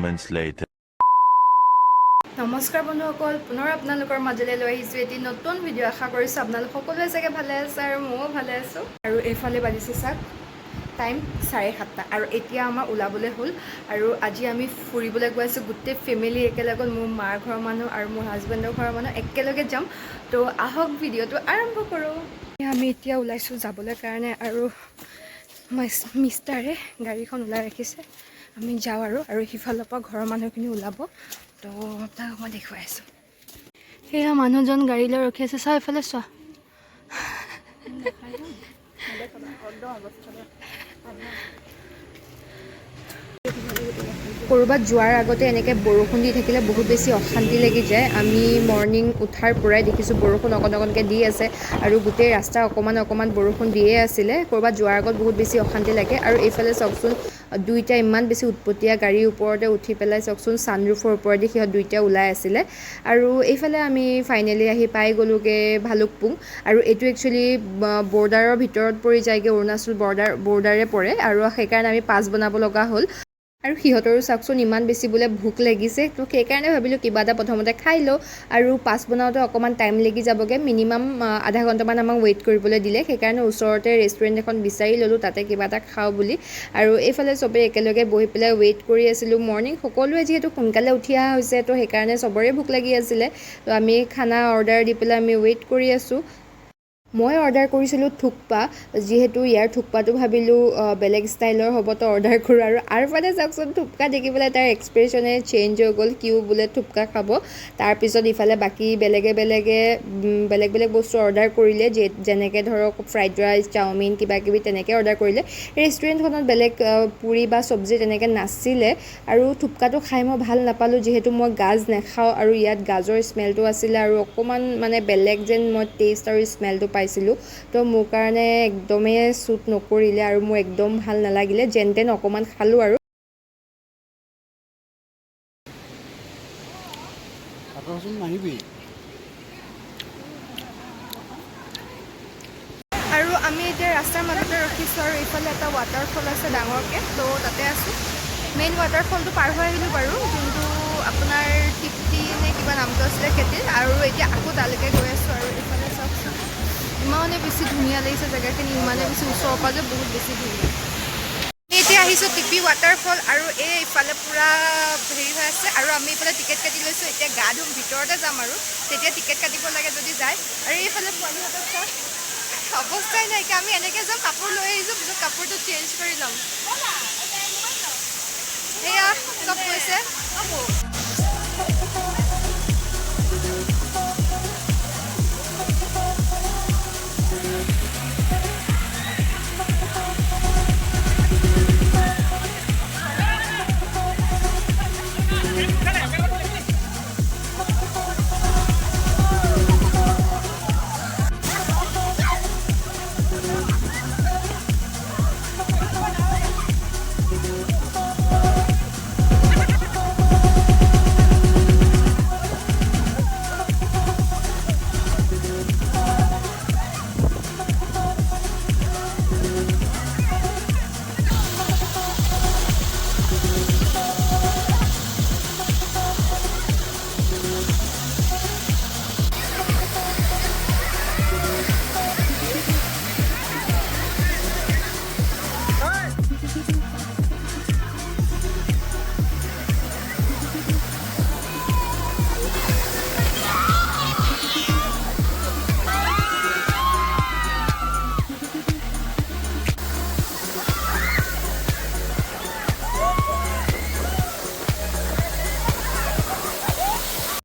moments later. নমস্কাৰ বন্ধুসকল, পুনৰ আপোনালোকৰ মাজলৈ লৈ আহিছোঁ এটি নতুন ভিডিঅ'। আশা কৰিছোঁ আপোনালোক সকলোৱে চাগে ভালে আছে আৰু ময়ো ভালে আছোঁ। আৰু এইফালে বাজিছে চাওক টাইম 7:30 আৰু এতিয়া আমাৰ ওলাবলৈ হ'ল। আৰু আজি আমি ফুৰিবলৈ গৈ আছোঁ গোটেই ফেমিলি একেলগত, মোৰ মাৰ ঘৰৰ মানুহ আৰু মোৰ হাজবেণ্ডৰ ঘৰৰ মানুহ একেলগে যাম। তো আহক ভিডিঅ'টো আৰম্ভ কৰোঁ। আমি এতিয়া ওলাইছোঁ যাবলৈ কাৰণে আৰু মিষ্টাৰে গাড়ীখন ওলাই ৰাখিছে। আমি যাওঁ আৰু সিফালৰ পৰা ঘৰৰ মানুহখিনি ওলাব। তো আপোনাক মই দেখুৱাই আছোঁ। সেয়া মানুহজন গাড়ীলৈ ৰখি আছে, চাওঁ এইফালে চোৱা। ক'ৰবাত যোৱাৰ আগতে এনেকৈ বৰষুণ দি থাকিলে বহুত বেছি অশান্তি লাগি যায়। আমি মৰ্ণিং উঠাৰ পৰাই দেখিছোঁ বৰষুণ অকণকৈ দি আছে আৰু গোটেই ৰাস্তা অকণমান বৰষুণ দিয়ে আছিলে। ক'ৰবাত যোৱাৰ আগত বহুত বেছি অশান্তি লাগে। আৰু এইফালে চাওকচোন, দুইটা ইমান বেছি উৎপতীয়া গাড়ীৰ ওপৰতে উঠি পেলাই চাওকচোন, ছানৰুফৰ ওপৰেদি সিহঁত দুইটা ওলাই আছিলে। আৰু এইফালে আমি ফাইনেলি আহি পাই গ'লোগৈ ভালুকপুং। আৰু এইটো একচুৱেলি বৰ্ডাৰৰ ভিতৰত পৰি যায়গৈ, অৰুণাচল বৰ্ডাৰে পৰে আৰু সেইকাৰণে আমি পাছ বনাব লগা হ'ল। আৰু সিহঁতৰো চাওকচোন ইমান বেছি বোলে ভোক লাগিছে, তো সেইকাৰণে ভাবিলোঁ কিবা এটা প্ৰথমতে খাই লওঁ। আৰু পাছ বনাওঁতে অকণমান টাইম লাগি যাবগৈ, মিনিমাম আধা ঘণ্টামান আমাক ৱেইট কৰিবলৈ দিলে। সেইকাৰণে ওচৰতে ৰেষ্টুৰেণ্ট এখন বিচাৰি ল'লোঁ, তাতে কিবা এটা খাওঁ বুলি। আৰু এইফালে চবেই একেলগে বহি পেলাই ৱেইট কৰি আছিলোঁ। মৰ্ণিং সকলোৱে যিহেতু সোনকালে উঠি অহা হৈছে, তো সেইকাৰণে চবৰে ভোক লাগি আছিলে। তো আমি খানা অৰ্ডাৰ দি পেলাই আমি ৱেইট কৰি আছোঁ। মই অৰ্ডাৰ কৰিছিলোঁ থুকপা, যিহেতু ইয়াৰ থুকপাটো ভাবিলোঁ বেলেগ ষ্টাইলৰ হ'ব, তো অৰ্ডাৰ কৰোঁ। আৰু মানে চাওকচোন, থুপকা দেখি পেলাই তাৰ এক্সপ্ৰেশ্যনে চেঞ্জ হৈ গ'ল, কিয় বোলে থুপকা খাব। তাৰপিছত ইফালে বাকী বেলেগ বেলেগ বস্তু অৰ্ডাৰ কৰিলে, যেনেকৈ ধৰক ফ্ৰাইড ৰাইচ, চাওমিন কিবাকিবি তেনেকৈ অৰ্ডাৰ কৰিলে। ৰেষ্টুৰেণ্টখনত বেলেগ পুৰি বা চব্জি তেনেকৈ নাছিলে। আৰু থুপকাটো খাই মই ভাল নাপালোঁ, যিহেতু মই গাজ নাখাওঁ আৰু ইয়াত গাজৰ স্মেলটো আছিলে আৰু অকণমান মানে বেলেগ যেন মই টেষ্ট আৰু স্মেলটো পাইছিলোঁ। তো মোৰ কাৰণে একদমেই শ্বুট নকৰিলে আৰু মোৰ একদম ভাল নালাগিলে। যেন তেন অকণমান খালোঁ আৰু আমি এতিয়া ৰাস্তাৰ মাজতে ৰখিছোঁ আৰু এইফালে এটা ৱাটাৰফল আছে ডাঙৰকৈ, তো তাতে আছোঁ। মেইন ৱাটাৰফলটো পাৰ হৈ আহিলোঁ বাৰু, যোনটো আপোনাৰ টিপ্তি নে কিবা নামটো আছিলে খেতিৰ। আৰু এতিয়া আকৌ তালৈকে গৈ আছোঁ। আৰু এইফালে চাওকচোন, ইমানে বেছি ধুনীয়া লাগিছে জেগাখিনি, ইমানে বেছি ওচৰৰ পৰা যে বহুত বেছি ধুনীয়া। এতিয়া আহিছোঁ টিপি ৱাটাৰফল, আৰু এইফালে পূৰা হেৰি হৈ আছে। আৰু আমি এইফালে টিকেট কাটি লৈছোঁ, এতিয়া গা ধুম, ভিতৰতে যাম আৰু তেতিয়া টিকেট কাটিব লাগে যদি যায়। আৰু এইফালে পোৱালিহঁতক চাওক, অৱস্থাই নাইকিয়া। আমি এনেকৈ যাম, কাপোৰ লৈ আহিছোঁ, পিছত কাপোৰটো চেঞ্জ কৰি ল'ম। এয়া চব গৈছে।